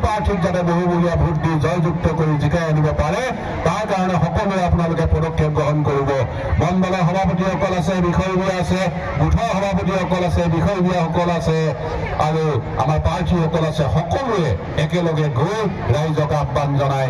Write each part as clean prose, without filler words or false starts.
প্ৰাৰ্থীক যাতে বহুমূলীয়া ভোট দি জয়যুক্ত কৰি জিকাই আনিব পাৰে তাৰ কাৰণে সকলোৱে আপোনালোকে পদক্ষেপ গ্ৰহণ কৰিব। মণ্ডলৰ সভাপতিসকল আছে, বিষয়ববীয়া আছে, গোটৰ সভাপতিসকল আছে, বিষয়ববীয়াসকল আছে আৰু আমাৰ প্ৰাৰ্থীসকল আছে। সকলোৱে একেলগে গৈ ৰাইজক আহ্বান জনাই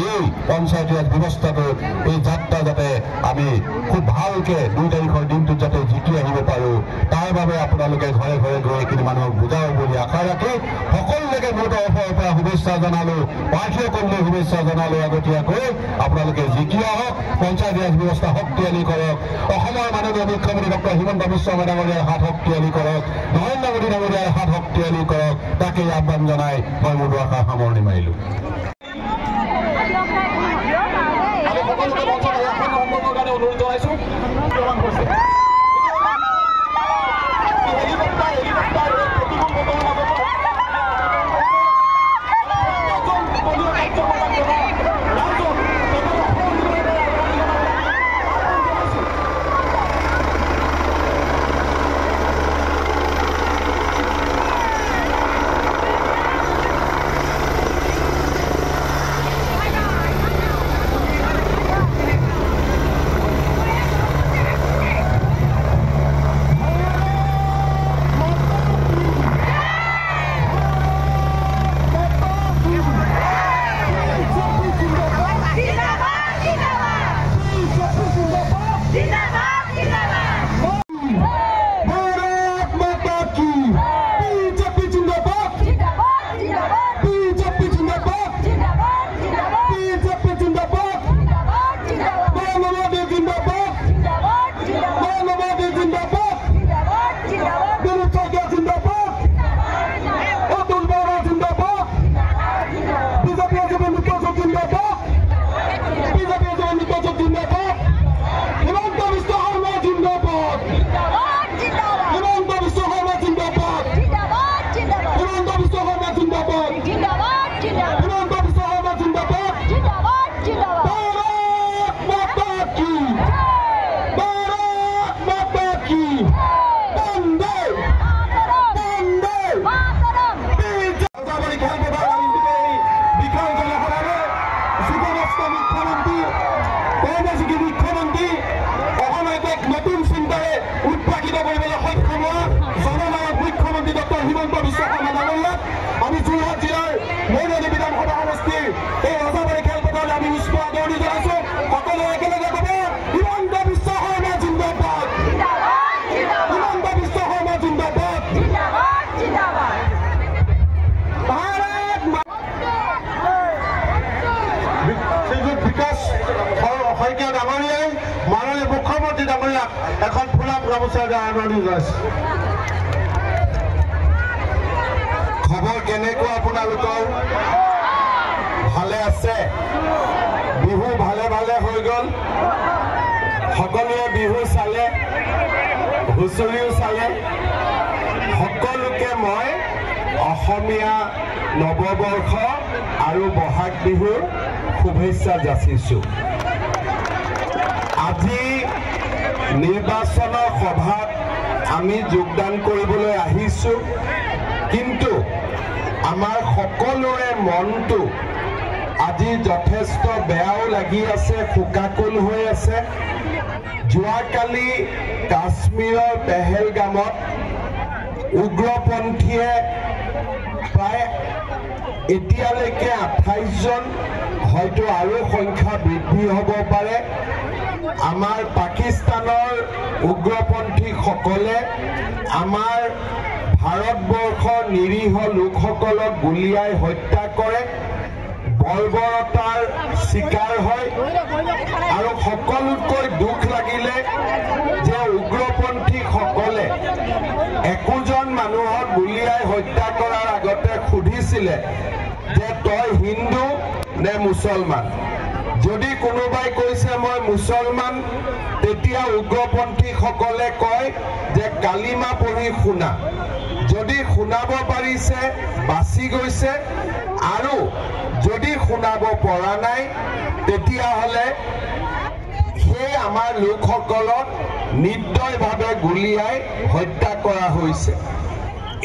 এই পঞ্চায়তী ৰাজ ব্যৱস্থাটোত এই যাত্ৰা যাতে আমি খুব ভালকে 2 তাৰিখৰ দিনটোত যাতে জিকি আহিব পাৰোঁ তাৰ বাবে আপোনালোকে ঘৰে ঘৰে গৈ এইখিনি মানুহক বুজাব বুলি আশা ৰাখি সকলোকে মোৰ তৰফৰ পৰা শুভেচ্ছা জনালো, প্ৰাৰ্থীসকললৈ শুভেচ্ছা জনালো। আগতীয়াকৈ আপোনালোকে জিকি আহক, পঞ্চায়তী ৰাজ ব্যৱস্থা শক্তিশালী কৰক, অসমৰ মাননীয় মুখ্যমন্ত্ৰী ডক্টৰ হিমন্ত বিশ্ব শৰ্মা ডাঙৰীয়াৰ হাত শক্তিশালী কৰক, নৰেন্দ্ৰ মোদী ডাঙৰীয়াৰ হাত শক্তিশালী কৰক, তাকেই আহ্বান জনাই মই মোৰ আশা সামৰণি মাৰিলো। অনুৰোধ জনাইছো। মাননীয় মুখ্যমন্ত্ৰী ডাঙৰীয়াক এখন ফুলাম গামোচা আদৰণি জনাইছে। খবৰ কেনেকুৱা আপোনালোকৰ? ভালে আছে? বিহু ভালে ভালে হৈ গ'ল? সকলোৱে বিহু চালে, হুঁচৰিও চালে। সকলোকে মই অসমীয়া নৱবৰ্ষ আৰু বহাগ বিহুৰ শুভেচ্ছা যাচিছোঁ। আজি নিৰ্বাচনৰ সভাত আমি যোগদান কৰিবলৈ আহিছোঁ, কিন্তু আমাৰ সকলোৰে মনটো আজি যথেষ্ট বেয়াও লাগি আছে, শোকাকুল হৈ আছে। যোৱাকালি কাশ্মীৰৰ পেহেলগামত উগ্ৰপন্থীয়ে প্ৰায় এতিয়ালৈকে 28জন হয়তো আৰু সংখ্যা বৃদ্ধি হ'ব পাৰে আমাৰ পাকিস্তানৰ উগ্ৰপন্থীসকলে আমাৰ ভাৰতবৰ্ষৰ নিৰীহ লোকসকলক গুলিয়াই হত্যা কৰে বৰ্বৰতাৰ শিকাৰ হয় আৰু সকলোতকৈ দুখ লাগিলে যে উগ্ৰপন্থীসকলে একোজন মানুহক গুলিয়াই হত্যা কৰাৰ আগতে সুধিছিলে যে তই হিন্দু নে মুছলমান যদি কোনোবাই কৈছে মই মুছলমান তেতিয়া উগ্ৰপন্থীসকলে কয় যে কালিমা পঢ়ি শুনা যদি শুনাব পাৰিছে বাচি গৈছে আৰু যদি শুনাব পৰা নাই তেতিয়াহ'লে সেই আমাৰ লোকসকলক নিৰ্দয়ভাৱে গুলিয়াই হত্যা কৰা হৈছে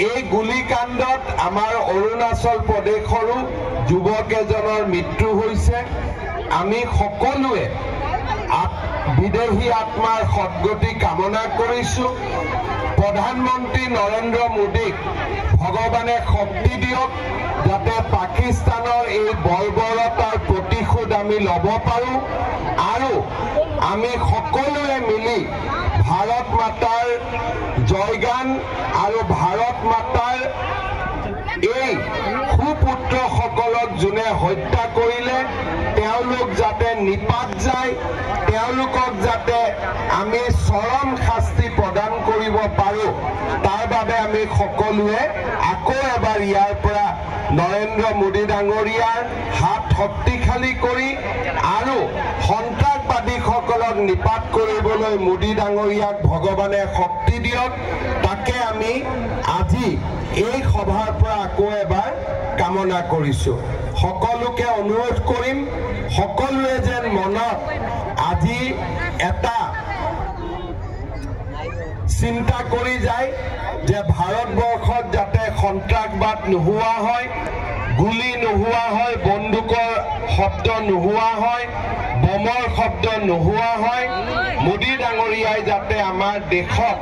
এই গুলিকাণ্ডত আমাৰ অৰুণাচল প্ৰদেশৰো যুৱক এজনৰ মৃত্যু হৈছে আমি সকলোৱে বিদেশী আত্মাৰ সদ্গতি কামনা কৰিছোঁ প্ৰধানমন্ত্ৰী নৰেন্দ্ৰ মোদীক ভগৱানে শক্তি দিয়ক যাতে পাকিস্তানৰ এই বৰ্বৰতাৰ প্ৰতিশোধ আমি ল'ব পাৰোঁ আৰু আমি সকলোৱে মিলি ভাৰত মাতাৰ জয়গান আৰু ভাৰত মাতাৰ এই সুপুত্ৰসকলক যোনে হত্যা কৰিলে তেওঁলোক যাতে নিপাত যায় তেওঁলোকক যাতে আমি চৰম শাস্তি প্ৰদান কৰিব পাৰোঁ তাৰ বাবে আমি সকলোৱে আকৌ এবাৰ ইয়াৰ পৰা নৰেন্দ্ৰ মোদী ডাঙৰীয়াৰ হাত শক্তিশালী কৰি আৰু সন্ত্ৰাসবাদীসকলক নিপাত কৰিবলৈ মোদী ডাঙৰীয়াক ভগৱানে শক্তি দিয়ক তাকে আমি আজি এই সভাৰ পৰা আকৌ এবাৰ কামনা কৰিছোঁ সকলোকে অনুৰোধ কৰিম সকলোৱে যেন মনত আজি এটা চিন্তা কৰি যায় যে ভাৰতবৰ্ষত যাতে সন্ত্ৰাসবাদ নোহোৱা হয় গুলি নোহোৱা হয় বন্দুকৰ শব্দ নোহোৱা হয় বোমৰ শব্দ নোহোৱা হয় মোদী ডাঙৰীয়াই যাতে আমাৰ দেশত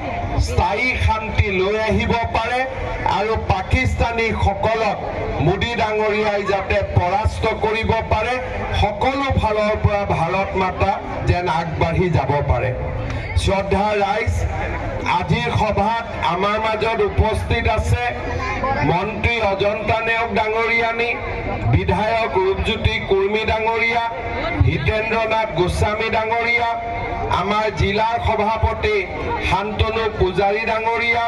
স্থায়ী শান্তি লৈ আহিব পাৰে আৰু পাকিস্তানীসকলক মোদী ডাঙৰীয়াই যাতে পৰাস্ত কৰিব পাৰে সকলো ফালৰ পৰা ভাৰত মাতা যেন আগবাঢ়ি যাব পাৰে শ্ৰদ্ধা ৰাইজ আজিৰ সভাত আমাৰ মাজত উপস্থিত আছে মন্ত্ৰী অজন্তা নেওগ ডাঙৰীয়ানী বিধায়ক ৰূপজ্যোতি কুৰ্মী ডাঙৰীয়া হিতেন্দ্ৰনাথ গোস্বামী ডাঙৰীয়া আমাৰ জিলাৰ সভাপতি শান্তনু পূজাৰী ডাঙৰীয়া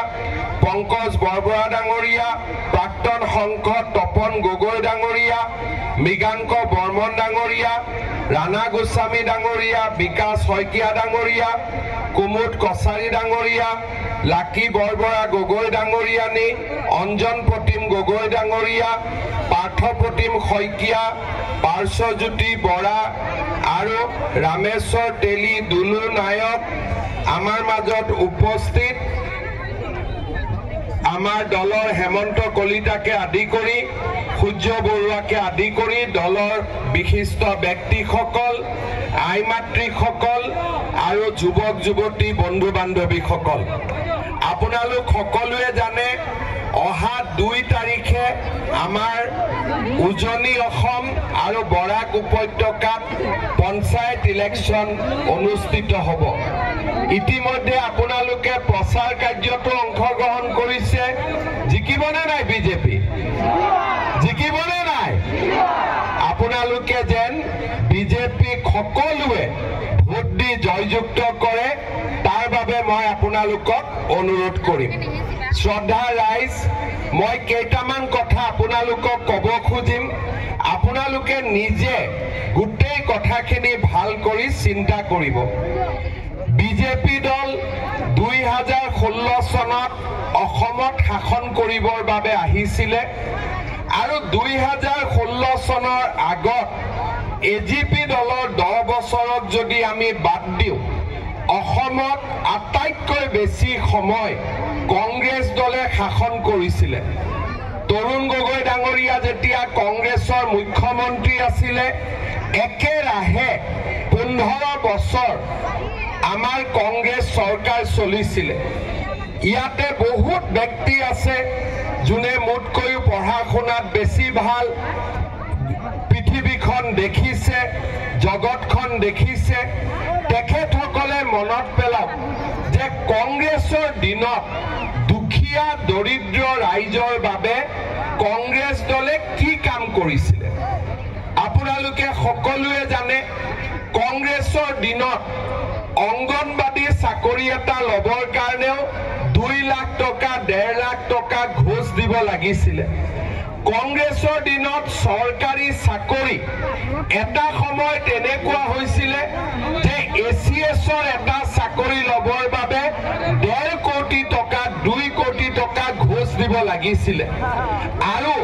পংকজ বৰবৰা ডাঙৰীয়া প্ৰাক্তন সংসদ তপন গগৈ ডাঙৰীয়া মৃগাংক বৰ্মন ডাঙৰীয়া ৰাণা গোস্বামী ডাঙৰীয়া বিকাশ শইকীয়া ডাঙৰীয়া কুমুদ কছাৰী ডাঙৰীয়া লাকি বৰবৰা গগৈ ডাঙৰীয়ানী অঞ্জন প্ৰতিম গগৈ ডাঙৰীয়া পাৰ্থ প্ৰতিম শইকীয়া পাৰ্শ্বজ্যোতি বৰা আৰু ৰামেশ্বৰ তেলী দুলু নায়ক আমাৰ মাজত উপস্থিত আমাৰ দলৰ হেমন্ত কলিতাকে আদি কৰি সূৰ্য বৰুৱাকে আদি কৰি দলৰ বিশিষ্ট ব্যক্তিসকল আই মাতৃসকল আৰু যুৱক যুৱতী বন্ধু বান্ধৱীসকল আপোনালোক সকলোৱে জানে অহা 2 তাৰিখে আমাৰ উজনি অসম আৰু বৰাক উপত্যকাত পঞ্চায়ত ইলেকশ্যন অনুষ্ঠিত হ'ব ইতিমধ্যে আপোনালোকে প্ৰচাৰ কাৰ্যতো অংশগ্ৰহণ কৰিছে জিকিবনে নাই বিজেপি জিকিবনে নাই আপোনালোকে যেন বিজেপি সকলোৱে ভোট দি জয়যুক্ত কৰে তাৰ বাবে মই আপোনালোকক অনুৰোধ কৰিম শ্ৰদ্ধা ৰাইজ মই কেইটামান কথা আপোনালোকক ক'ব খুজিম আপোনালোকে নিজে গোটেই কথাখিনি ভাল কৰি চিন্তা কৰিব বিজেপি দল 2016 চনত অসমত শাসন কৰিবৰ বাবে আহিছিলে আৰু 2016 চনৰ আগত এজিপি দলৰ 10 বছৰত যদি আমি বাদ দিওঁ অসমত আটাইতকৈ বেছি সময় কংগ্ৰেছ দলে শাসন কৰিছিলে তৰুণ গগৈ ডাঙৰীয়া যেতিয়া কংগ্ৰেছৰ মুখ্যমন্ত্ৰী আছিলে একেৰাহে 15 বছৰ আমাৰ কংগ্ৰেছ চৰকাৰ চলিছিলে ইয়াতে বহুত ব্যক্তি আছে যোনে মোতকৈ পঢ়া শুনাত বেছি ভাল পৃথিৱীখন দেখিছে, জগতখন দেখিছে, তেখেতসকলে মনত পেলাওক যে কংগ্ৰেছৰ দিনত দুখীয়া দৰিদ্ৰ ৰাইজৰ বাবে কংগ্ৰেছ দলে কি কাম কৰিছিলে। আপোনালোকে সকলোৱে জানে কংগ্ৰেছৰ দিনত অংগনবাদী চাকৰি এটা ল'বৰ কাৰণেও 2 লাখ টকা 1.5 লাখ টকা ঘোষ দিব লাগিছিলে। কংগ্ৰেছৰ দিনত চৰকাৰী চাকৰি এটা সময়ত এনেকুৱা হৈছিলে যে ACSৰ এটা চাকৰি ল'বৰ বাবে 1.5 কোটি টকা 2 কোটি টকা ঘোষ দিব লাগিছিলে আৰু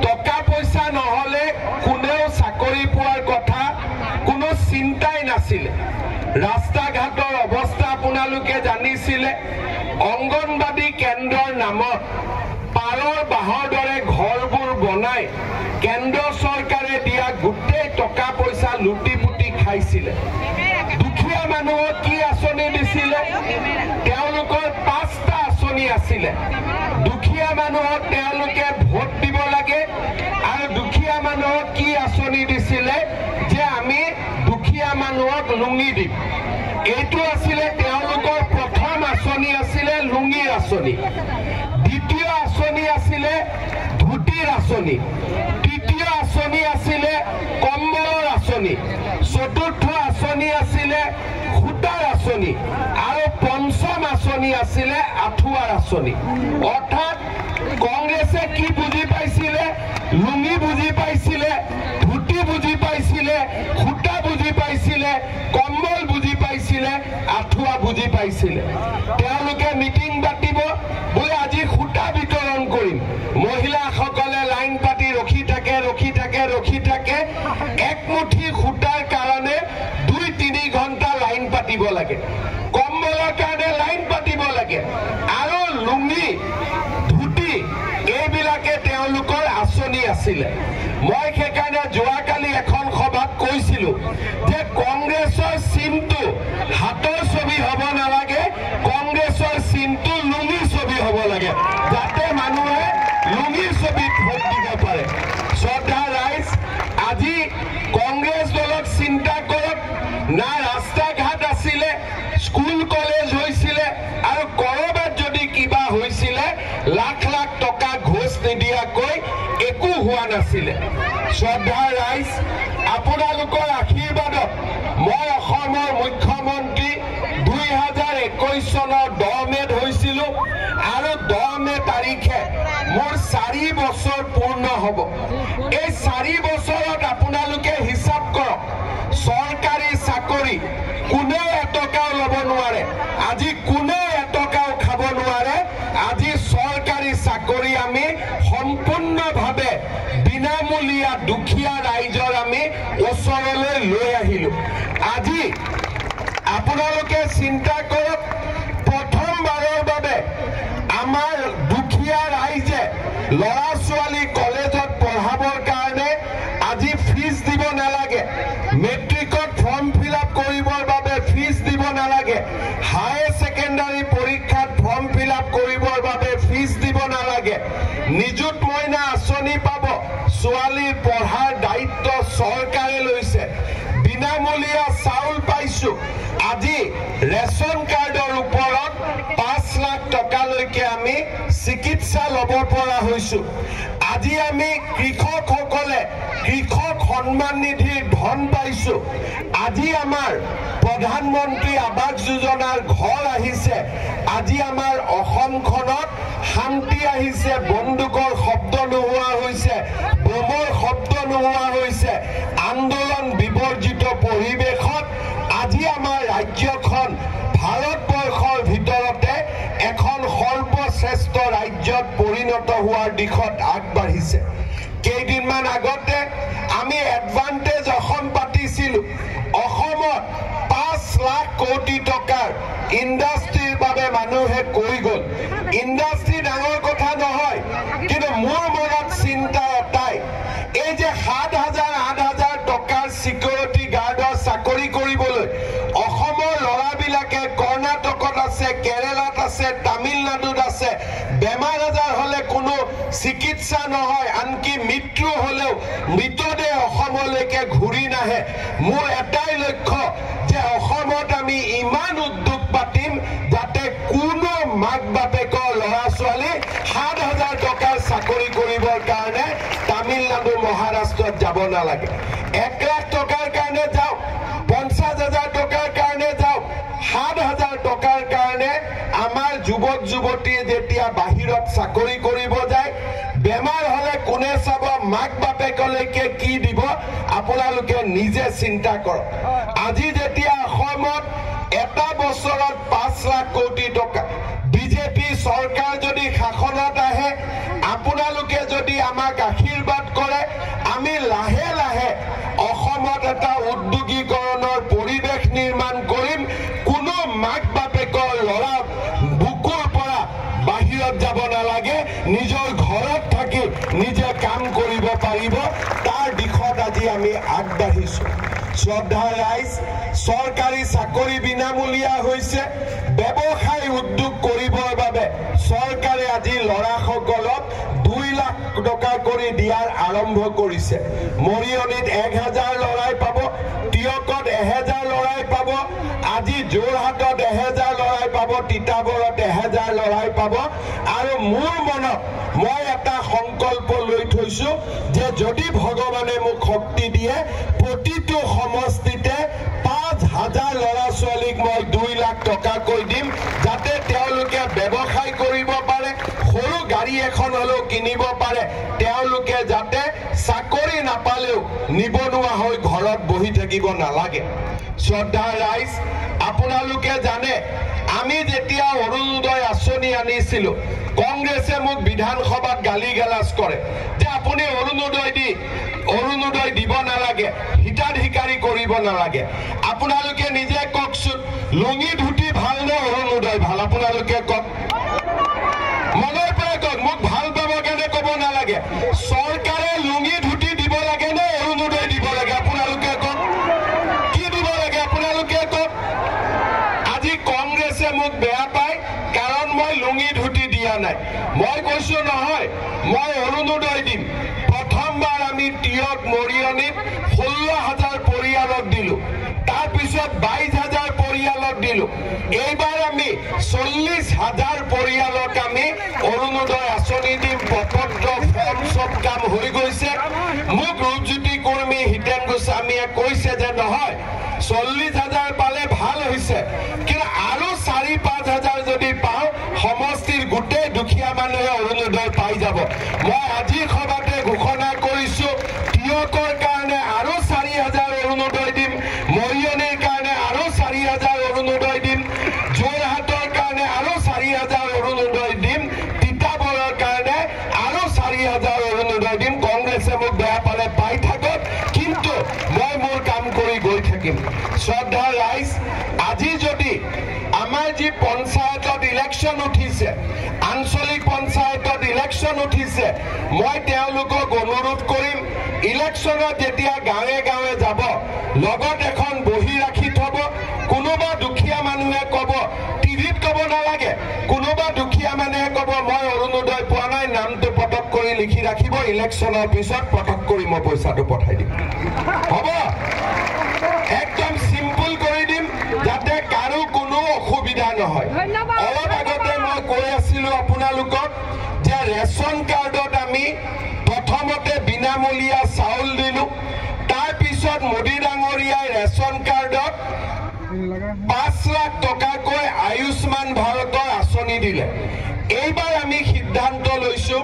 টকা পইচা নহ'লে কোনেও চাকৰি পোৱাৰ কথা কোনো চিন্তাই নাছিলে। ৰাস্তা ঘাটৰ অৱস্থা আপোনালোকে জানিছিলে। অংগনবাদী কেন্দ্ৰৰ নামত পাৰৰ বাঁহৰ দৰে ঘৰবোৰ বনাই কেন্দ্ৰ চৰকাৰে দিয়া গোটেই টকা পইচা লুটি পুটি খাইছিলে। দুখীয়া মানুহক কি আঁচনি দিছিলে? তেওঁলোকৰ 5টা আঁচনি আছিলে। দুখীয়া মানুহক তেওঁলোকে ভোট দিব লাগে আৰু দুখীয়া মানুহক কি আঁচনি দিছিলে যে আমি দুখীয়া মানুহক লুঙি দিম। এইটো আছিলে তেওঁলোকৰ প্ৰথম আঁচনি আছিলে লুঙিৰ আঁচনি। দ্বিতীয় আঁচনি আছিলে ধুতিৰ আঁচনি। তৃতীয় আঁচনি আছিলে কম্বলৰ আঁচনি। চতুৰ্থ আঁচনি আছিলে সূতাৰ আঁচনি আৰু পঞ্চম আঁচনি আছিলে আঁঠুৱাৰ আঁচনি। অৰ্থাৎ কংগ্ৰেছে কি বুজি পাইছিলে? লুঙি বুজি পাইছিলে, ধুতি বুজি পাইছিলে, সূতা বুজি পাইছিলে, কম্বল বুজি পাইছিলে, আঁঠুৱা বুজি পাইছিলে। তেওঁলোকে মিটিং পাতিব বোলে আজি সূতা বিতৰণ কৰিম। মহিলাসকলে লাইন পাতি ৰখি থাকে ৰখি থাকে ৰখি থাকে। একমুঠি সূতাৰ কাৰণে 2-3 ঘণ্টা লাইন পাতিব লাগে। কম্বলৰ কাৰণে লাইন পাতিব লাগে আৰু লুঙি ধুতি এইবিলাকে তেওঁলোকৰ আঁচনি আছিলে। মই সেইকাৰণে যোৱাকালি এখন সভাত কৈছিলো যে কংগ্ৰেছৰ চিনটো হাতৰ ছবি হ'ব নালাগে, কংগ্ৰেছৰ চিনটো লুঙিৰ ছবি হ'ব লাগে, যাতে মানুহে লুঙিৰ ছবিত ভোট দিব পাৰে। শ্ৰদ্ধা ৰাইজ, আজি কংগ্ৰেছ দলক চিন্তা কৰক না ৰাস্তা ঘাট আছিলে, স্কুল কলেজ হৈছিলে আৰু কৰবাত যদি কিবা হৈছিলে লাখ লাখ টকা ঘোষ নিদিয়াকৈ একো হোৱা নাছিলে। শ্ৰদ্ধা ৰাইজ, আপোনালোকৰ আশীৰ্বাদত মই অসমৰ মুখ্যমন্ত্ৰী 2021 চনৰ 10 মেত হৈছিলো আৰু 10 মে তাৰিখে মোৰ 4 বছৰ পূৰ্ণ হ'ব। এই 4 বছৰত আপোনালোকে হিচাপ কৰক, চৰকাৰী চাকৰি কোনেও এটকাও ল'ব নোৱাৰে। আজি কোনেও এটকাও খাব নোৱাৰে। আজি চৰকাৰী চাকৰি আমি সম্পূৰ্ণভাৱে বিনামূলীয়া দুখীয়া ৰাইজৰ আমি ওচৰলৈ লৈ আহিলো। আজি আপোনালোকে চিন্তা কৰক, প্ৰথমবাৰৰ বাবে আমাৰ দুখীয়া ৰাইজে ল'ৰা ছোৱালী কলেজত পঢ়াবৰ কাৰণে আজি ফিজ দিব নালাগে। মেট্ৰিকত ফৰ্ম ফিল আপ কৰিবৰ বাবে ফিজ দিব নালাগে। হায়াৰ ছেকেণ্ডাৰী পৰীক্ষাত ফৰ্ম ফিল আপ কৰিবৰ বাবে ফিজ দিব নালাগে। নিযুত মইনা আঁচনি পাব। ছোৱালীৰ পঢ়াৰ দায়িত্ব চৰকাৰে লৈছে। বিনামূলীয়া চাউল পাইছো। আজি ৰেচন কাৰ্ডৰ ওপৰত 5 লাখ টকালৈকে আমি চিকিৎসা ল'ব পৰা হৈছো। আজি আমি কৃষকসকলে কৃষক সন্মান নিধিৰ ধন পাইছো। আজি আমাৰ প্ৰধানমন্ত্ৰী আৱাস যোজনাৰ ঘৰ আহিছে। আজি আমাৰ অসমখনত শান্তি আহিছে। বন্দুকৰ শব্দ নোহোৱা হৈছে, বোমৰ শব্দ নোহোৱা হৈছে। আন্দোলন বিবৰ্জিত পৰিৱেশত আজি আমাৰ ৰাজ্যখন ভাৰতবৰ্ষৰ ভিতৰতে এখন সৰ্বশ্ৰেষ্ঠ ৰাজ্যত পৰিণত হোৱাৰ দিশত আগবাঢ়িছে। কেইদিনমান আগতে আমি এডভান্টেজ অসম পাতিছিলো। অসমত 5 লাখ কোটি টকাৰ ইণ্ডাষ্ট্ৰীৰ বাবে মানুহে কৈ গ'ল। ইণ্ডাষ্ট্ৰী ডাঙৰ কথা নহয়, কিন্তু মোৰ মনত চিন্তা এটাই, এই যে 7,000-8,000 টকাৰ সিকিউৰিটি গাৰ্ডৰ চাকৰি কৰিবলৈ অসমৰ ল'ৰাবিলাকে কৰ্ণাটকত আছে, কেৰেলাত আছে, তামিলনাডুত আছে। বেমাৰ আজাৰ হ'লে কোনো চিকিৎসা নহয় আনকি মৃত্যু হলেও মৃতদেহ অসমলৈকে ঘূৰি নাহে মোৰ এটাই লক্ষ্য যে অসমত আমি ইমান উদ্যোগ পাতিম যাতে কোনো মাক বাপেকৰ ল'ৰা ছোৱালী ৭,০০০ টকাৰ চাকৰি কৰিবৰ কাৰণে তামিলনাডু মহাৰাষ্ট্ৰত যাব নালাগে 1 লাখ টকাৰ কাৰণে যাওক ৫০,০০০ টকাৰ কাৰণে যাওক ৭,০০০ টকাৰ কাৰণে আমাৰ যুৱক যুৱতীয়ে যেতিয়া বাহিৰত চাকৰি কৰিব যায় বেমাৰ হলে কোনে চাব মাক বাপেকলৈকে কি দিব আপোনালোকে নিজে চিন্তা কৰক আজি যেতিয়া অসমত এটা বছৰত ৫ লাখ কোটি টকা বিজেপি চৰকাৰ যদি শাসনত আহে আপোনালোকে যদি আমাক আশীৰ্বাদ কৰে আমি লাহে লাহে অসমত এটা উদ্যোগীকৰণৰ পৰিৱেশ নিৰ্মাণ কৰিম কোনো মাক বাপেকৰ ল'ৰা বুকুৰ পৰা বাহিৰত যাব নালাগে নিজৰ ঘৰত থাকি নিজে কাম কৰিব পাৰিব তাৰ দিশত আজি আমি আগবাঢ়িছো শ্ৰদ্ধা ৰাইজ চৰকাৰী চাকৰি বিনামূলীয়া হৈছে ব্যৱসায় উদ্যোগ কৰিবৰ বাবে চৰকাৰে আজি ল'ৰাসকলক 2 লাখ টকা কৰি দিয়াৰ আৰম্ভ কৰিছে মৰিয়নিত 1,000 ল'ৰাই পাব টিয়কত 1,000 ল'ৰাই পাব আজি যোৰহাটত 1,000 ল'ৰাই পাব তিতাবৰত 1,000 ল'ৰাই পাব আৰু মোৰ মনত মই এটা সংকল্প লৈ থৈছো যে যদি ভগৱানে মোক শক্তি দিয়ে প্ৰতিটো সমষ্টিতে 5,000 ল'ৰা ছোৱালীক মই 2 লাখ টকাকৈ দিম যাতে তেওঁলোকে ব্যৱসায় কৰিব পাৰে সৰু গাড়ী এখন হলেও কিনিব পাৰে তেওঁলোকে যাতে চাকৰি নাপালেও নিবনুৱা হৈ ঘৰত বহি থাকিব নালাগে শ্ৰদ্ধা ৰাইজ আপোনালোকে জানে আমি যেতিয়া অৰুণোদয় আঁচনি আনিছিলো কংগ্ৰেছে মোক বিধানসভাত গালি গালাজ কৰে যে আপুনি অৰুণোদয় দিব নালাগে হিতাধিকাৰী কৰিব নালাগে আপোনালোকে নিজে কওকচোন লুঙি ধুতি ভাল নে অৰুণোদয় ভাল আপোনালোকে কওক মনৰ পৰা কওক মোক ভাল পাব কাৰণে ক'ব নালাগে চৰকাৰে লুঙি ধুতি দিব লাগে নে অৰুণোদয় দিব লাগে আপোনালোকে কওক কি দিব লাগে আপোনালোকে কওক আজি কংগ্ৰেছে মোক বেয়া পায় কাৰণ মই লুঙি ধুতি দিয়া নাই মই কৈছো নহয় মই অৰুণোদয় দিম প্ৰথমবাৰ আমি টিয়ক মৰিয়নিত 16,000 পৰিয়ালক দিলো তাৰপিছত 22,000 পৰিয়ালক দিলো এইবাৰ আমি 40,000 পৰিয়ালক আমি অৰুণোদয় আঁচনি দিম পত্ৰ ফৰ্ম সব কাম হৈ গৈছে মোক ৰূপজ্যোতি কৰ্মী হিতেন গোস্বামীয়ে কৈছে যে নহয় 40,000 পালে ভাল হৈছে কিন্তু আৰু 4-5,000 যদি পাওঁ সমষ্টিৰ গোটেই দুখীয়া মানুহে অৰুণোদয় পাই যাব মই আজি সভাতে ঘোষণা কৰিছো টিয়কৰ কাৰণে আৰু 4,000 অৰুণোদয় দিম মৰিয়নিৰ কাৰণে আৰু 4,000 অৰুণোদয় দিম যোৰহাটৰ কাৰণে আৰু 4,000 অৰুণোদয় দিম তিতাবৰৰ কাৰণে আৰু 4,000 অৰুণোদয় দিম কংগ্ৰেছে মোক বেয়া পালে পাই থাকক কিন্তু মই মোৰ কাম কৰি গৈ থাকিম শ্ৰদ্ধা ৰাইজ আজি যদি আমাৰ যি পঞ্চায়তত ইলেকশ্যন উঠিছে আঞ্চলিক পঞ্চায়তত ইলেকশ্যন উঠিছে মই তেওঁলোকক অনুৰোধ কৰিম ইলেকশ্যনত যেতিয়া গাঁৱে গাঁৱে যাব লগত এখন বহি ৰাখি থব কোনোবা দুখীয়া মানুহে ক'ব টিভিত ক'ব নালাগে কোনোবা দুখীয়া মানুহে ক'ব মই অৰুণোদয় পোৱা নাই নামটো পটক কৰি লিখি ৰাখিব ইলেকশ্যনৰ পিছত পটক কৰি মই পইচাটো পঠাই দিম হ'ব একদম সিম্পল কৰি দিম যাতে কাৰো কোনো অসুবিধা নহয় অলপ আগতে মই কৈ আছিলো আপোনালোকক যে ৰেচন কাৰ্ডত আমি প্ৰথমতে বিনামূলীয়া চাউল দিলো তাৰপিছত মোদী ডাঙৰীয়াই ৰেচন কাৰ্ডত 5 লাখ টকাকৈ আয়ুষ্মান ভাৰতৰ আঁচনি দিলে এইবাৰ আমি সিদ্ধান্ত লৈছো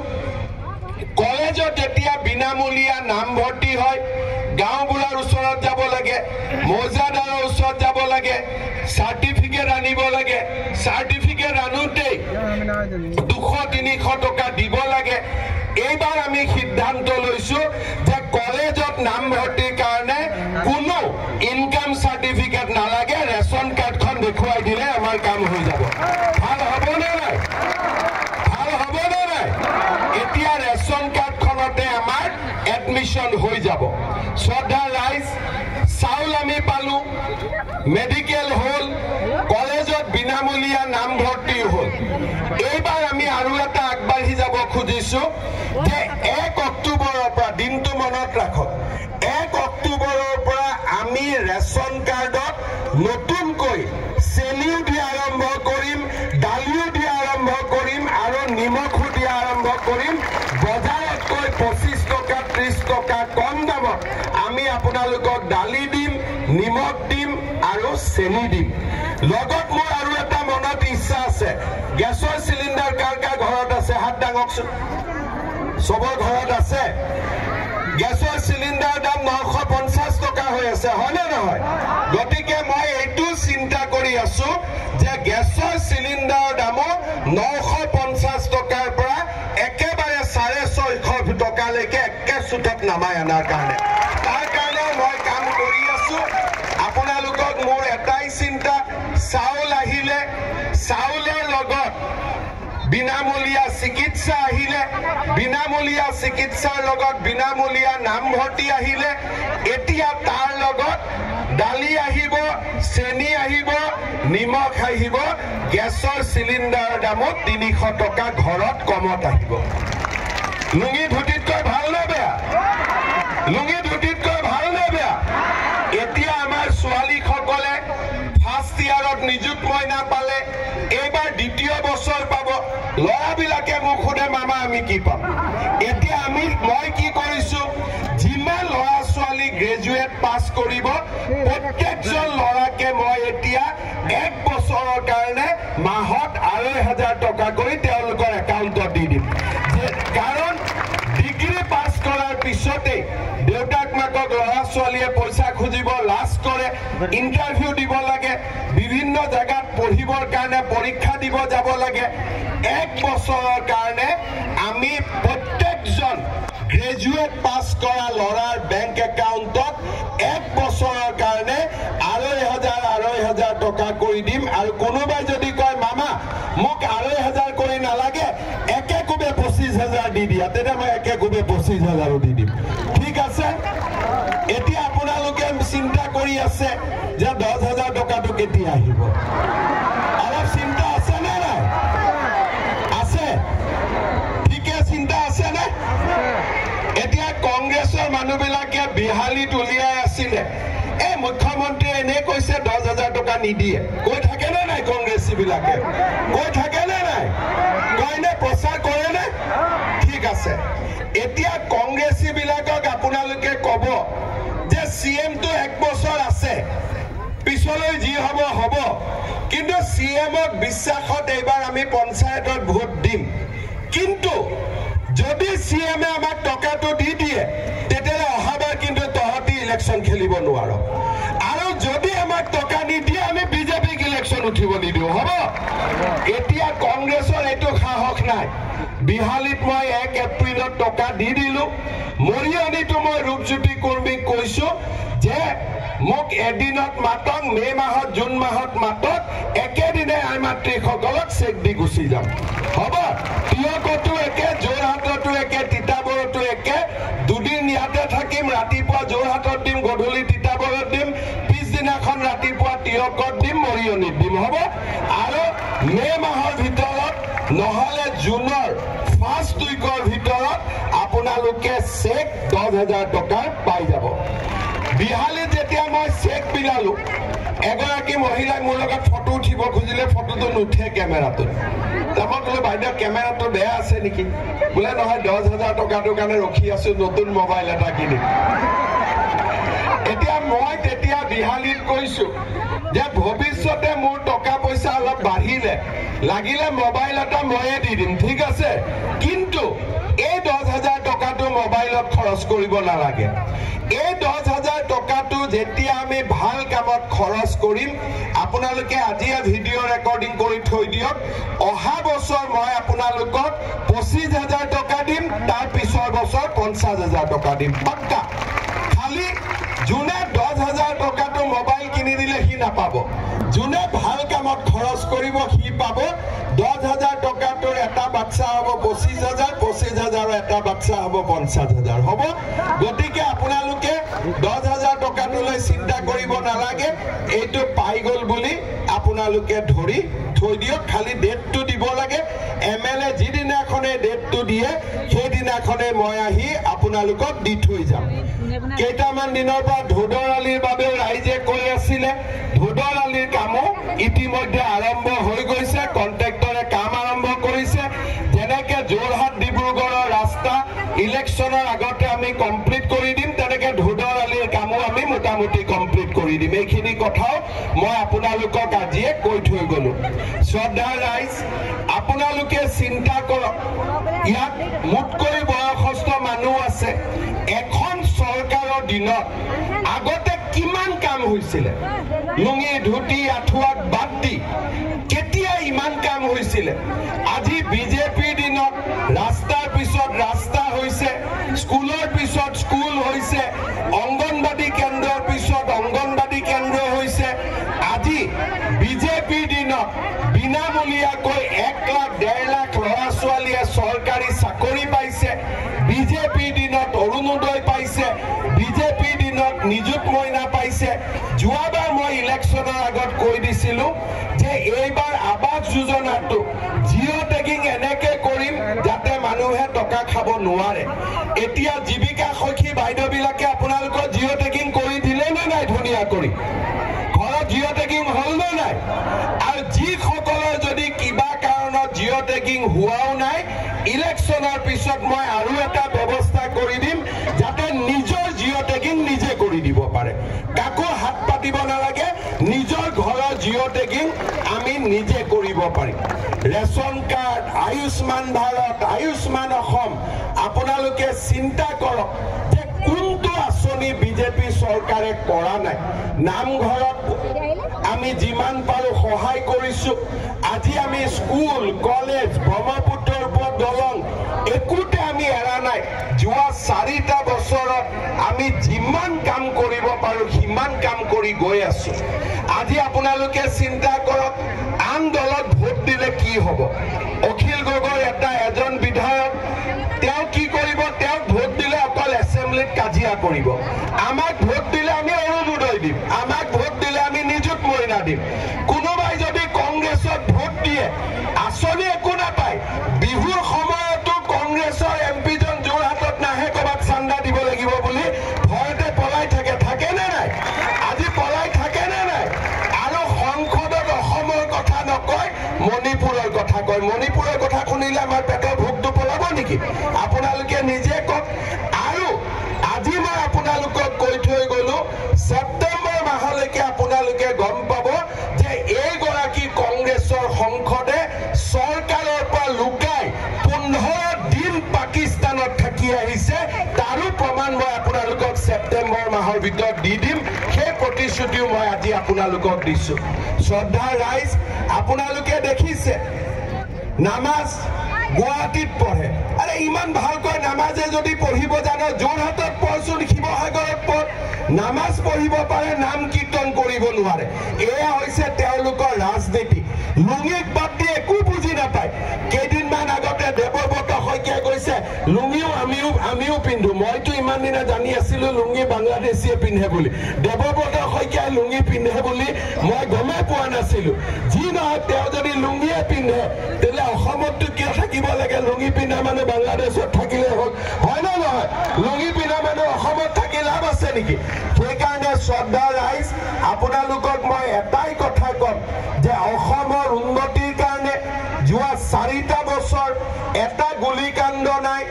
কলেজত যেতিয়া বিনামূলীয়া নামভৰ্তি হয় গাঁওবুঢ়াৰ ওচৰত যাব লাগে মৌজাদাৰৰ ওচৰত যাব লাগে চাৰ্টিফিকেট আনিব লাগে চাৰ্টিফিকেট আনোতেই 200-300 টকা দিব লাগে এইবাৰ আমি সিদ্ধান্ত লৈছো যে কলেজত নামভৰ্তিৰ কাৰণে কোনো ইনকাম চাৰ্টিফিকেট নালাগে ৰেচন কাৰ্ডখন দেখুৱাই দিলে আমাৰ কাম হৈ যাব ভাল হ'বনে নাই ভাল হ'বনে নাই এতিয়া ৰেচন কাৰ্ডখনতে আমাৰ এডমিশ্যন হৈ যাব শ্ৰদ্ধা ৰাইজ চাউল আমি পালো মেডিকেল হল কলেজত বিনামূলীয়া নামভৰ্তি হল এইবাৰ আমি আৰু এটা আগবাঢ়ি যাব খুজিছো যে 1 অক্টোবৰৰ পৰা দিনটো মনত ৰাখক 1 অক্টোবৰৰ পৰা আমি ৰেচন কাৰ্ডত নতুনকৈ চেনিও দিয়া আৰম্ভ কৰিম দালিও দিয়া আৰম্ভ কৰিম আৰু নিমখো দিয়া আৰম্ভ কৰিম বজাৰতকৈ 25 টকা 30 টকা কম দামত আমি আপোনালোকক দালি দিম নিমখ দিম আৰু চেনি দিম লগত মোৰ আৰু এটা মনত ইচ্ছা আছে গেছৰ সিলিন্ডাৰ কাৰ কাৰ ঘৰত আছে হাত দাঙকচোন সবৰ ঘৰত আছে গেছৰ সিলিন্ডাৰ দাম 950 টকা হৈ আছে হয়নে নহয় গতিকে মই এইটো চিন্তা কৰি আছো যে গেছৰ সিলিন্ডাৰ দাম 950 টকাৰ পৰা একেবাৰে 650 টকালৈকে একে সুতত নামাই আনাৰ কাৰণে তাৰ কাৰণে মই কাম কৰি আছো আপোনালোকক মোৰ এটাই চিন্তা চাউল আহিলে চাউলৰ লগত বিনামূলীয়া চিকিৎসা আহিলে বিনামূলীয়া চিকিৎসাৰ লগত বিনামূলীয়া নামভৰ্তি আহিলে এতিয়া তাৰ লগত দালি আহিব চেনি আহিব নিমখ আহিব গেছৰ সিলিন্ডাৰৰ দামত 300 টকা ঘৰত কমত আহিব লুঙি ধুতিতকৈ ভাল নে বেয়া লুঙি ধুতিতকৈ ভাল নে বেয়া এতিয়া আমাৰ ছোৱালীসকলে ফাৰ্ষ্ট ইয়াৰত নিযুত মইনা পালে এইবাৰ দ্বিতীয় বছৰ পাব ল'ৰাবিলাকে মোক সোধে মামা আমি কি পাম এতিয়া মই কি কৰিছো যিমান ল'ৰা ছোৱালী গ্ৰেজুৱেট পাছ কৰিব প্ৰত্যেকজন ল'ৰাকে মই এতিয়া 1 বছৰৰ কাৰণে মাহত 2,500 টকা কৰি তেওঁলোকৰ একাউণ্টত দি দিম কাৰণ ডিগ্ৰী পাছ কৰাৰ পিছতে দেউতাক মাকক ল'ৰা ছোৱালীয়ে পইচা খুজিব লাজ কৰে ইণ্টাৰভিউ দিব লাগে বিভিন্ন জায়গাত পঢ়িবৰ কাৰণে পৰীক্ষা দিব যাব লাগে 1 বছৰৰ কাৰণে আমি প্ৰত্যেকজন গ্ৰেজুৱেট পাছ কৰা ল'ৰাৰ বেংক একাউণ্টত 1 বছৰৰ কাৰণে 2,500 টকা কৰি দিম আৰু কোনোবাই যদি কয় মামা মোক 2,500 কৰি নালাগে একে কোবে 25,000 দি দিয়া তেতিয়া মই একে কোবে 25,000 দি দিম ঠিক আছে এতিয়া আপোনালোকে চিন্তা কৰি আছে যে 10,000 টকাটো কেতিয়া আহিব অলপ চিন্তা আছে নে নাই আছে ঠিকে চিন্তা আছে নে এতিয়া কংগ্ৰেছৰ মানুহবিলাকে বিহালীত উলিয়াই আছিলে এই মুখ্যমন্ত্ৰী এনে কৈছে 10,000 টকা নিদিয়ে কৈ থাকে নে নাই কংগ্ৰেছী বিলাকে কৈ থাকে নে নাই কয়নে প্ৰচাৰ কৰে নে ঠিক আছে এতিয়া কংগ্ৰেছী বিলাকক আপোনালোকে কব যে সিএমটো 1 বছৰ আছে পিছলৈ যি হ'ব হ'ব কিন্তু সিএমক বিশ্বাসত এইবাৰ আমি পঞ্চায়তত ভোট দিম কিন্তু যদি সিএমে আমাক টকাটো দি দিয়ে তেতিয়ালে অহাবাৰ কিন্তু তহতি ইলেকশন খেলিব নোৱাৰ আৰু যদি আমাক টকা নিদিয়ে আমি বিজেপিক ইলেকশন উঠিব নিদিও হ'ব এতিয়া কংগ্ৰেছৰ এইটো সাহস নাই বিহালীত মই 1 এপ্ৰিলত টকা দি দিলো মৰিয়নিটো মই ৰূপজ্যোতি কৰ্মীক কৈছো যে মোক এদিনত মাতক মে মাহত জুন মাহত মাতক একেদিনে আই মাতৃসকলক চেক দি গুচি যাম হ'ব তিয়কতো একে যোৰহাটতো একে তিতাবৰতো একে দুদিন ইয়াতে থাকিম ৰাতিপুৱা যোৰহাটত দিম গধূলি তিতাবৰত দিম পিছদিনাখন ৰাতিপুৱা তিয়কত দিম মৰিয়নিত দিম হ'ব আৰু মে মাহৰ ভিতৰত নহলে জুনৰ ফাৰ্ষ্ট উইকৰ ভিতৰত আপোনালোকে চেক 10,000 টকাৰ পাই যাব বিহালীত যেতিয়া মই চেক বিলালো এগৰাকী মহিলাই মোৰ লগত ফটো উঠিব খুজিলে ফটোটো নুঠে কেমেৰাটোত মই বোলে বাইদেউ কেমেৰাটো বেয়া আছে নেকি বোলে নহয় 10,000 টকাটোৰ কাৰণে ৰখি আছো নতুন মোবাইল এটা কিনিম এতিয়া মই তেতিয়া বিহালীত কৈছো যে ভৱিষ্যতে মোৰ টকা পইচা অলপ বাঢ়িলে লাগিলে মোবাইল এটা ময়ে দি দিম ঠিক আছে কিন্তু এই 10,000 টকাটো মোবাইলত খৰচ কৰিব নালাগে এই 10,000 টকাটো যেতিয়া আমি ভাল কামত খৰচ কৰিম আপোনালোকে আজি ভিডিঅ ৰেকৰ্ডিং কৰি থৈ দিয়ক অহা বছৰ মই আপোনালোকক 25,000 টকা দিম তাৰ পিছৰ বছৰ 50,000 টকা দিম পাক্কা খালি যোনে 10,000 টকাটো মোবাইল কিনি দিলে সি নাপাব যোনে ভাল কামত খৰচ কৰিব সি পাব 10,000 টকাটোৰ এটা বাচ্চা হ'ব 25,000 25,000 এটা বাচ্চা হ'ব 50,000 হ'ব গতিকে আপোনালোকে 10,000 টকাটোলৈ চিন্তা কৰিব নালাগে এইটো পাই গল বুলি আপোনালোকে ধৰি থৈ দিয়ক খালি ডেটটো দিব লাগে এমএলএ যিদিনাখনে ডেটটো দিয়ে সেইদিনাখনে মই আহি আপোনালোকক দি থৈ যাম কেইটামান দিনৰ পৰা ধোদৰ আলিৰ বাবে ৰাইজে কৈ আছিলে ধোদৰ আলিৰ কামো ইতিমধ্যে আৰম্ভ হৈ গৈছে কন্ট্ৰাক্টৰে কাম আৰম্ভ কৰিছে যেনেকে যোৰহাট ডিব্ৰুগড়ৰ ৰাস্তা ইলেকশ্যনৰ আগতে আমি কমপ্লিট কৰি দিম তেনেকে ধোদৰ আলিৰ কামো আমি মোটামুটি কমপ্লিট কৰি দিম এইখিনি কথাও মই আপোনালোকক আজিয়ে কৈ থৈ গলো শ্ৰদ্ধা ৰাইজ আপোনালোকে চিন্তা কৰক ইয়াত মুঠকৈ বয়সস্থ মানুহ আছে এখন চৰকাৰৰ দিনত আগতে কিমান কাম হৈছিলে লুঙি ধুতি আঠুৱাক বাদ দি কেতিয়া ইমান কাম হৈছিলে আজি বিজেপিৰ দিনত ৰাস্তাৰ পিছত ৰাস্তা হৈছে স্কুলৰ পিছত স্কুল হৈছে অংগনবাদী কেন্দ্ৰৰ পিছত অংগনবাদী কেন্দ্ৰ হৈছে আজি বিজেপিৰ দিনত বিনামূলীয়াকৈ 1 লাখ 1.5 লাখ ল'ৰা ছোৱালীয়ে চৰকাৰী চাকৰি পাইছে বিজেপিৰ দিনত অৰুণোদয় পাইছে বিজেপিৰ দিনত নিযুত মইনা পাইছে যোৱাবাৰ মই ইলেকশ্যনৰ আগত কৈ দিছিলোঁ যে এইবাৰ আৱাস যোজনাটো জিৰ' টেগিং এনেকে কৰিম যাতে মানুহে টকা খাব নোৱাৰে এতিয়া জীৱিকা সখী বাইদেউবিলাকে আপোনালোকৰ জিৰ' টেগিং কৰি দিলে নে নাই ধুনীয়া কৰি ঘৰত জিৰ' টেগিং হ'ল নে নাই আৰু যিসকলৰ যদি কিবা কাৰণত জিৰ' টেগিং হোৱাও নাই ইলেকশ্যনৰ পিছত মই আৰু এটা ব্যৱস্থা কৰি দিম যাতে নিজৰ জিৰ' টেগিং নিজে কৰি দিব পাৰে কাকো হাত পাতিব নালাগে নিজৰ ঘৰৰ জিৰ' টেগিং আমি নিজে কৰিব পাৰিম ৰেচন কাৰ্ড আয়ুষ্মান ভাৰত আয়ুষ্মান অসম আপোনালোকে চিন্তা কৰক যে কোনটো আঁচনি বিজেপি চৰকাৰে কৰা নাই নামঘৰত আমি যিমান পাৰো সহায় কৰিছো আজি আমি স্কুল কলেজ ব্ৰহ্মপুত্ৰৰ ওপৰত দলং একোতে আমি এৰা নাই যোৱা 4টা বছৰত আমি যিমান কাম কৰিব পাৰো সিমান কাম কৰি গৈ আছো আজি আপোনালোকে চিন্তা কৰক আন দলত ভোট দিলে কি হ'ব অখিল গগৈ এজন বিধায়ক তেওঁ কি কৰিব তেওঁক ভোট দিলে অকল এছেম্বলিত কাজিয়া কৰিব আমাক ভোট দিলে আমি অৰুণোদয় দিম আমাক ভোট দিলে আমি নিযুত মইনা দিম কোনোবাই যদি কংগ্ৰেছত ভোট দিয়ে আঁচনি একো নাপায় বিহুৰ সময়তো কংগ্ৰেছৰ এমপিজন যোৰহাটত নাহে ক'ৰবাত চান্দা দিব লাগিব বুলি ভয়তে পলাই থাকে নে নাই আজি পলাই থাকে নে নাই আৰু সংসদত অসমৰ কথা নকয় মণিপুৰৰ কথা কয় মণিপুৰৰ কথা শুনিলে আমাৰ পেটৰ ভোকটো পলাব নেকি আপোনালোকে নিজে কওক আৰু আজি মই আপোনালোকক কৈ থৈ গলো ছেপ্টেম্বৰ মাহলৈকে আপোনালোকে গম পাব যে এইগৰাকী কংগ্ৰেছৰ সংসদে চৰকাৰৰ পৰা লুকাই 15 দিন পাকিস্তানত থাকি আহিছে তাৰো প্ৰমাণ মই আপোনালোকক ছেপ্টেম্বৰ মাহৰ ভিতৰত দি দিম সেই প্ৰতিশ্ৰুতিও মই আজি আপোনালোকক দিছো শ্ৰদ্ধা ৰাইজ আপোনালোকে দেখিছে নামাজ গুৱাহাটীত পঢ়ে আৰে ইমান ভালকৈ নামাজে যদি পঢ়িব জানে যোৰহাটত পঢ়চোন শিৱসাগৰত পঢ় নামাজ পঢ়িব পাৰে নাম কীৰ্তন কৰিব নোৱাৰে এয়া হৈছে তেওঁলোকৰ ৰাজনীতি লুঙিক বাদ দি একো বুজি নাপায় কেইদিনমান আগতে দেৱব্ৰত শইকীয়াই কৈছে লুঙিও আমিও পিন্ধো মইতো ইমান দিনা জানি আছিলো লুঙি বাংলাদেশীয়ে পিন্ধে বুলি দেৱব্ৰত শইকীয়াই লুঙি পিন্ধে বুলি মই গমেই পোৱা নাছিলো যি নহয় তেওঁ যদি লুঙিয়ে পিন্ধে তেলে অসমততো কিয় থাকিব লাগে লুঙি পিন্ধা মানুহ বাংলাদেশত থাকিলে হ'ল হয় নে নহয় লুঙি পিন্ধা মানুহ অসমত থাকি লাভ আছে নেকি সেইকাৰণে শ্ৰদ্ধা ৰাইজ আপোনালোকক মই এটাই কথা কম যে অসমৰ উন্নতিৰ কাৰণে যোৱা 4টা বছৰ এটা গুলীকাণ্ড নাই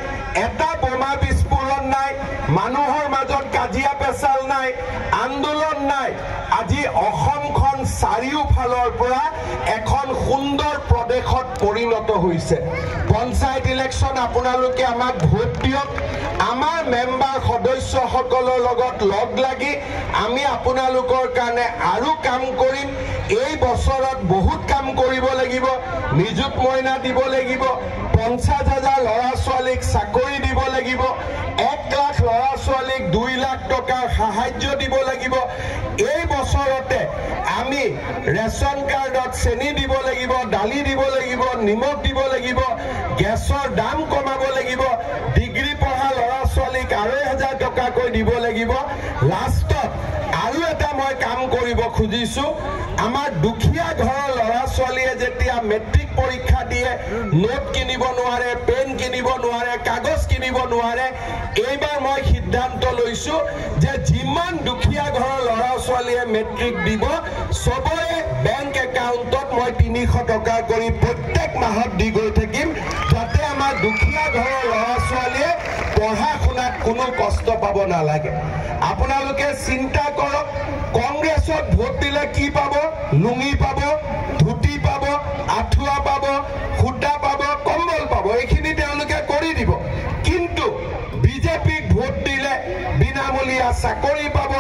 এটা বোমা বিস্ফোৰণ নাই মানুহৰ মাজত কাজিয়া পেচাল নাই আন্দোলন নাই আজি অসমখন চাৰিওফালৰ পৰা এখন সুন্দৰ প্ৰদেশত পৰিণত হৈছে পঞ্চায়ত ইলেকশ্যন আপোনালোকে আমাক ভোট দিয়ক আমাৰ মেম্বাৰ সদস্যসকলৰ লগত লগ লাগি আমি আপোনালোকৰ কাৰণে আৰু কাম কৰিম এই বছৰত বহুত কাম কৰিব লাগিব নিযুত মইনা দিব লাগিব 50,000 ল'ৰা ছোৱালীক চাকৰি দিব লাগিব 1 লাখ ল'ৰা ছোৱালীক 2 লাখ টকাৰ সাহায্য দিব লাগিব এই বছৰতে আমি ৰেচন কাৰ্ডত চেনি দিব লাগিব দালি দিব লাগিব নিমখ দিব লাগিব গেছৰ দাম কমাব লাগিব ডিগ্ৰী পঢ়া ল'ৰা ছোৱালীক 2,500 টকাকৈ দিব লাগিব লাষ্টত আৰু এটা মই কাম কৰিব খুজিছো আমাৰ দুখীয়া ঘৰৰ ল'ৰা ছোৱালীয়ে যেতিয়া মেট্ৰিক পৰীক্ষা দিয়ে নোট কিনিব নোৱাৰে পেন কিনিব নোৱাৰে কাগজ কিনিব নোৱাৰে এইবাৰ মই সিদ্ধান্ত লৈছো যে যিমান দুখীয়া ঘৰৰ ল'ৰা ছোৱালীয়ে মেট্ৰিক দিব সবৰে বেংক একাউণ্টত মই 300 টকা কৰি প্ৰত্যেক মাহত দি গৈ থাকিম যাতে আমাৰ দুখীয়া ঘৰৰ ল'ৰা ছোৱালীয়ে পঢ়া শুনাত কোনো কষ্ট পাব নালাগে আপোনালোকে চিন্তা কৰক কংগ্ৰেছত ভোট দিলে কি পাব লুঙি পাব ধুতি পাব আঠুৱা পাব খুটা পাব কম্বল পাব এইখিনি তেওঁলোকে কৰি দিব কিন্তু বিজেপিক ভোট দিলে বিনামূলীয়া চাকৰি পাব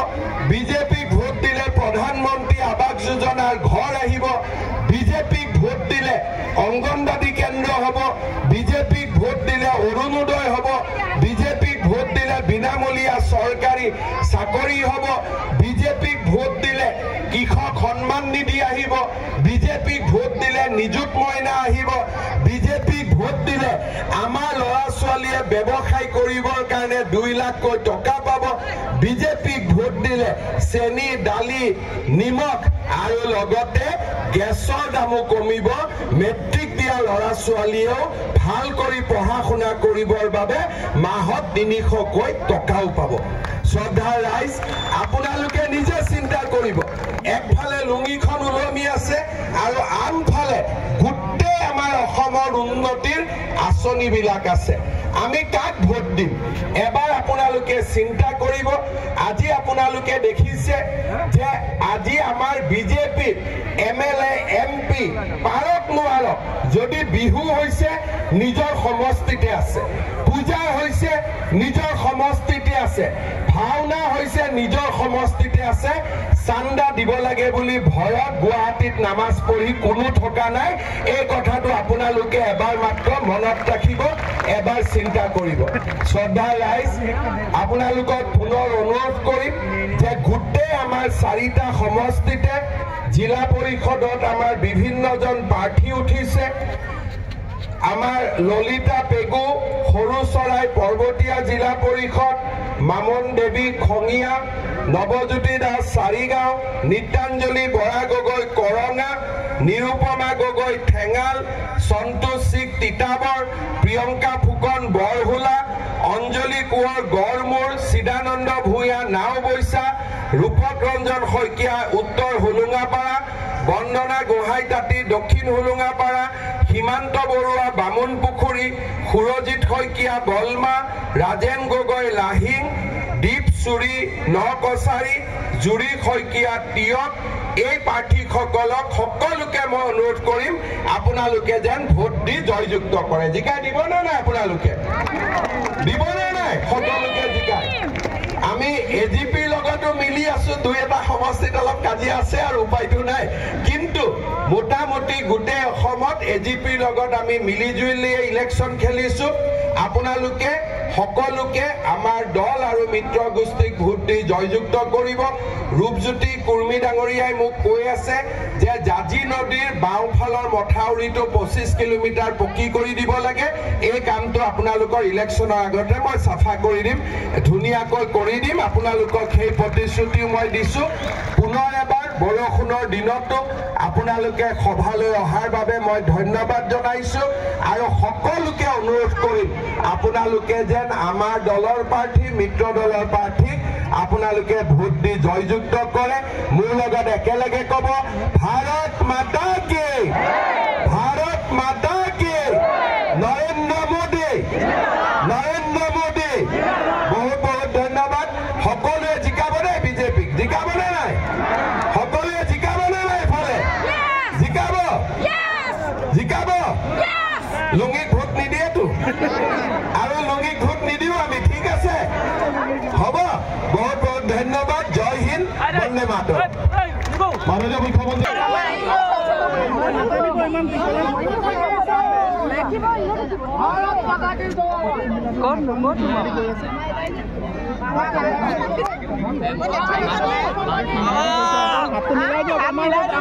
বিজেপিক ভোট দিলে প্ৰধানমন্ত্ৰী আৱাস যোজনাৰ ঘৰ আহিব বিজেপিক ভোট দিলে অংগনবাদী কেন্দ্ৰ হ'ব বিজেপিক ভোট দিলে অৰুণোদয় হ'ব বিজেপিক ভোট দিলে বিনামূলীয়া চৰকাৰী চাকৰি হ'ব বিজেপিক ভোট দিলে কৃষক সন্মান নিধি আহিব বিজেপিক ভোট দিলে নিযুত মইনা আহিব বিজেপিক ভোট দিলে আমাৰ ল'ৰা ছোৱালীয়ে ব্যৱসায় কৰিবৰ কাৰণে 2 লাখকৈ টকা পাব বিজেপিক ভোট দিলে চেনি দালি নিমখ আৰু লগতে গেছৰ দামো কমিব মেট্ৰিক দিয়া ল'ৰা ছোৱালীয়েও ভাল কৰি পঢ়া শুনা কৰিবৰ বাবে মাহত 300কৈ টকাও পাব শ্ৰদ্ধাৰ ৰাইজ আপোনালোকে নিজে চিন্তা কৰিব একফালে লুঙিখন উলমি আছে আৰু আনফালে গোটেই আমাৰ অসমৰ উন্নতিৰ আঁচনিবিলাক আছে আমি কাক ভোট দিম এবাৰ আপোনালোকে চিন্তা কৰিব আজি আপোনালোকে দেখিছে যে আজি আমাৰ বিজেপি এমএলএ এমপি পাৰক নোৱাৰক যদি বিহু হৈছে নিজৰ সমষ্টিতে আছে পূজা হৈছে নিজৰ সমষ্টিতে আছে ভাওনা হৈছে নিজৰ সমষ্টিতে আছে চান্দা দিব লাগে বুলি ভয়ত গুৱাহাটীত নামাজ পঢ়ি কোনো থকা নাই এই কথাটো আপোনালোকে এবাৰ মাত্ৰ মনত ৰাখিব এবাৰ চিন্তা কৰিব শ্ৰদ্ধা ৰাইজ আপোনালোকক পুনৰ অনুৰোধ কৰিম যে গোটেই আমাৰ 4টা সমষ্টিতে জিলা পৰিষদত আমাৰ বিভিন্নজন প্ৰাৰ্থী উঠিছে আমাৰ ললিতা পেগু সৰুচৰাই পৰ্বতীয়া জিলা পৰিষদ মামন দেৱী খঙিয়া নৱজ্যোতি দাস চাৰিগাঁও নিত্যাঞ্জলি বৰা গগৈ কৰঙা নিৰুপমা গগৈ ঠেঙাল সন্তোষ সিং তিতাবৰ প্ৰিয়ংকা ফুকন বৰহুলা অঞ্জলি কোঁৱৰ গড়মূৰ চিদানন্দ ভূঞা নাওবৈচা ৰূপক ৰঞ্জন শইকীয়া উত্তৰ হুলুঙাপাৰা বন্দনা গোহাঁই তাঁতী দক্ষিণ হুলুঙাপাৰা সীমান্ত বৰুৱা বামুণপুখুৰী সুৰজিৎ শইকীয়া বলমা ৰাজেন গগৈ লাহিং দীপ চুৰি নকছাৰী জুৰি শইকীয়া তিয়ক এই প্ৰাৰ্থীসকলক সকলোকে মই অনুৰোধ কৰিম আপোনালোকে যেন ভোট দি জয়যুক্ত কৰে জিকাই দিব নে নাই আপোনালোকে দিব নে নাই সকলোকে জিকাই আমি এজিপিৰ লগতো মিলি আছো 2-এটা সমষ্টিত অলপ কাজিয়া আছে আৰু উপায়টো নাই কিন্তু মোটামুটি গোটেই অসমত এজিপিৰ লগত আমি মিলি জুলি ইলেকশ্যন খেলিছো আপোনালোকে সকলোকে আমাৰ দল আৰু মিত্ৰ গোষ্ঠীক ভোট দি জয়যুক্ত কৰিব ৰূপজ্যোতি কুৰ্মী ডাঙৰীয়াই মোক কৈ আছে যে জাজি নদীৰ বাওঁফালৰ মথাউৰিটো 25 কিলোমিটাৰ পকি কৰি দিব লাগে এই কামটো আপোনালোকৰ ইলেকশ্যনৰ আগতে মই চাফা কৰি দিম ধুনীয়াকৈ কৰি দিম আপোনালোকক সেই প্ৰতিশ্ৰুতিও মই দিছো পুনৰ এবাৰ বৰষুণৰ দিনতো আপোনালোকে সভালৈ অহাৰ বাবে মই ধন্যবাদ জনাইছো আৰু সকলোকে অনুৰোধ কৰিম আপোনালোকে যেন আমাৰ দলৰ প্ৰাৰ্থী মিত্ৰ দলৰ প্ৰাৰ্থীক আপোনালোকে ভোট দি জয়যুক্ত কৰে মোৰ লগত একেলগে ক'ব ভাৰত মাতা কি ভাৰত মাতা কি নৰেন্দ্ৰ মোদী বহুত বহুত ধন্যবাদ সকলোৱে জিকাবনে বিজেপিক জিকাবনে নাই সকলোৱে জিকাবনে নাই এফালে জিকাব জিকাব লুঙিক ভোট নিদিয়েতো আৰু লুঙিক ভোট নিদিও আমি ঠিক আছে হ'ব বহুত বহুত ধন্যবাদ জয় হিন্দ বন্দে মাতৰম মাননীয় মুখ্যমন্ত্ৰী आप तो मिला दो